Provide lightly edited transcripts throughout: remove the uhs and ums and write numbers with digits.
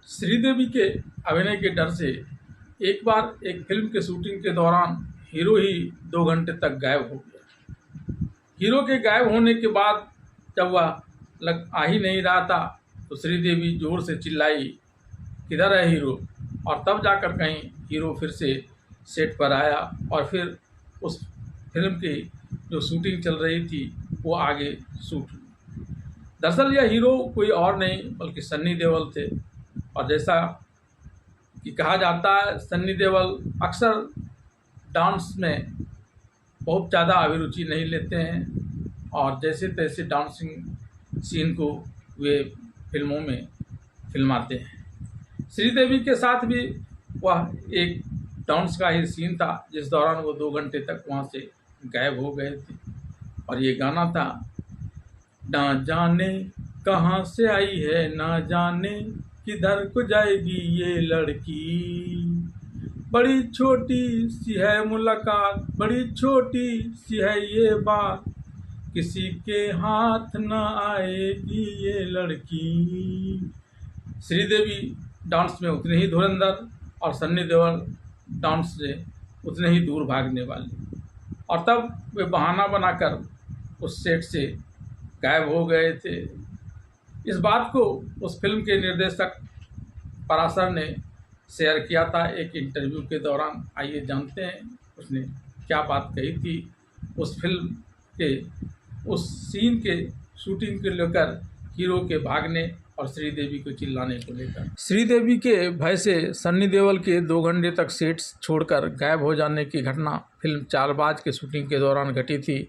श्रीदेवी के अभिनय के डर से एक बार एक फिल्म के शूटिंग के दौरान हीरो ही 2 घंटे तक गायब हो गया। हीरो के गायब होने के बाद जब वह आ ही नहीं रहा था तो श्रीदेवी जोर से चिल्लाई, किधर है हीरो। और तब जाकर कहीं हीरो फिर से सेट पर आया और फिर उस फिल्म की जो शूटिंग चल रही थी वो आगे शूट हुई। दरअसल यह हीरो कोई और नहीं बल्कि सन्नी देओल थे। और जैसा कि कहा जाता है, सन्नी देओल अक्सर डांस में बहुत ज़्यादा अभिरुचि नहीं लेते हैं और जैसे तैसे डांसिंग सीन को वे फिल्मों में फिल्माते हैं। श्रीदेवी के साथ भी वह एक डांस का ही सीन था जिस दौरान वो 2 घंटे तक वहाँ से गायब हो गए थे। और ये गाना था, ना जाने कहाँ से आई है, ना जाने किधर को जाएगी ये लड़की, बड़ी छोटी सी है मुलाकात, बड़ी छोटी सी है ये बात, किसी के हाथ न आएगी ये लड़की। श्रीदेवी डांस में उतने ही धुरंधर और सन्नी देओल डांस से उतने ही दूर भागने वाले। और तब वे बहाना बनाकर उस सेट से गायब हो गए थे। इस बात को उस फिल्म के निर्देशक पराशर ने शेयर किया था एक इंटरव्यू के दौरान। आइए जानते हैं उसने क्या बात कही थी उस फिल्म के उस सीन के शूटिंग को लेकर, हीरो के भागने और श्रीदेवी को चिल्लाने को लेकर। श्रीदेवी के भय से सन्नी देओल के 2 घंटे तक सेट्स छोड़कर गायब हो जाने की घटना फिल्म चालबाज के शूटिंग के दौरान घटी थी।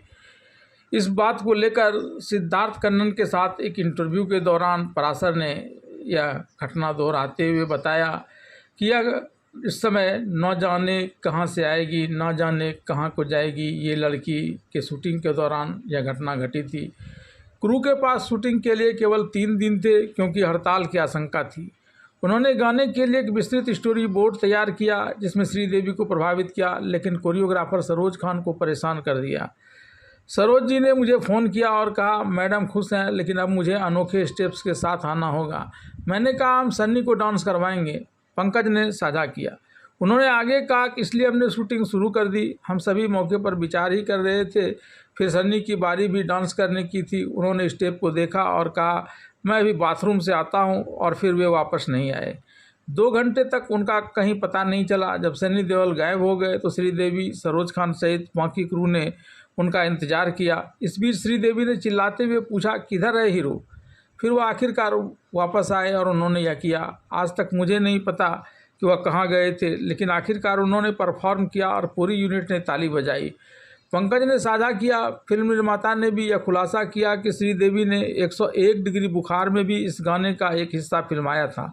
इस बात को लेकर सिद्धार्थ कन्नन के साथ एक इंटरव्यू के दौरान पराशर ने यह घटना दोहराते हुए बताया कि यह इस समय न जाने कहां से आएगी, न जाने कहां को जाएगी ये लड़की के शूटिंग के दौरान यह घटना घटी थी। क्रू के पास शूटिंग के लिए केवल 3 दिन थे क्योंकि हड़ताल की आशंका थी। उन्होंने गाने के लिए एक विस्तृत स्टोरी बोर्ड तैयार किया जिसमें श्रीदेवी को प्रभावित किया, लेकिन कोरियोग्राफर सरोज खान को परेशान कर दिया। सरोज जी ने मुझे फ़ोन किया और कहा, मैडम खुश हैं लेकिन अब मुझे अनोखे स्टेप्स के साथ आना होगा। मैंने कहा, हम सन्नी को डांस करवाएंगे। पंकज ने साझा किया। उन्होंने आगे कहा कि इसलिए हमने शूटिंग शुरू कर दी। हम सभी मौके पर विचार ही कर रहे थे। फिर सन्नी की बारी भी डांस करने की थी। उन्होंने स्टेप को देखा और कहा, मैं अभी बाथरूम से आता हूं, और फिर वे वापस नहीं आए। 2 घंटे तक उनका कहीं पता नहीं चला। जब सन्नी देओल गायब हो गए तो श्रीदेवी, सरोज खान सहित बाकी क्रू ने उनका इंतज़ार किया। इस बीच श्रीदेवी ने चिल्लाते हुए पूछा, किधर है हीरो। फिर वो आखिरकार वापस आए और उन्होंने यह किया। आज तक मुझे नहीं पता कि वह कहाँ गए थे, लेकिन आखिरकार उन्होंने परफॉर्म किया और पूरी यूनिट ने ताली बजाई। पंकज ने साझा किया। फिल्म निर्माता ने भी यह खुलासा किया कि श्रीदेवी ने 101 डिग्री बुखार में भी इस गाने का एक हिस्सा फिल्माया था।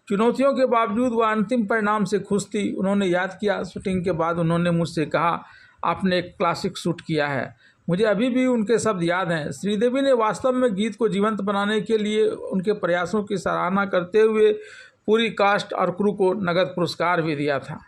चुनौतियों के बावजूद वह अंतिम परिणाम से खुश थी। उन्होंने याद किया, शूटिंग के बाद उन्होंने मुझसे कहा, आपने एक क्लासिक शूट किया है। मुझे अभी भी उनके शब्द याद हैं। श्रीदेवी ने वास्तव में गीत को जीवंत बनाने के लिए उनके प्रयासों की सराहना करते हुए पूरी कास्ट और क्रू को नगद पुरस्कार भी दिया था।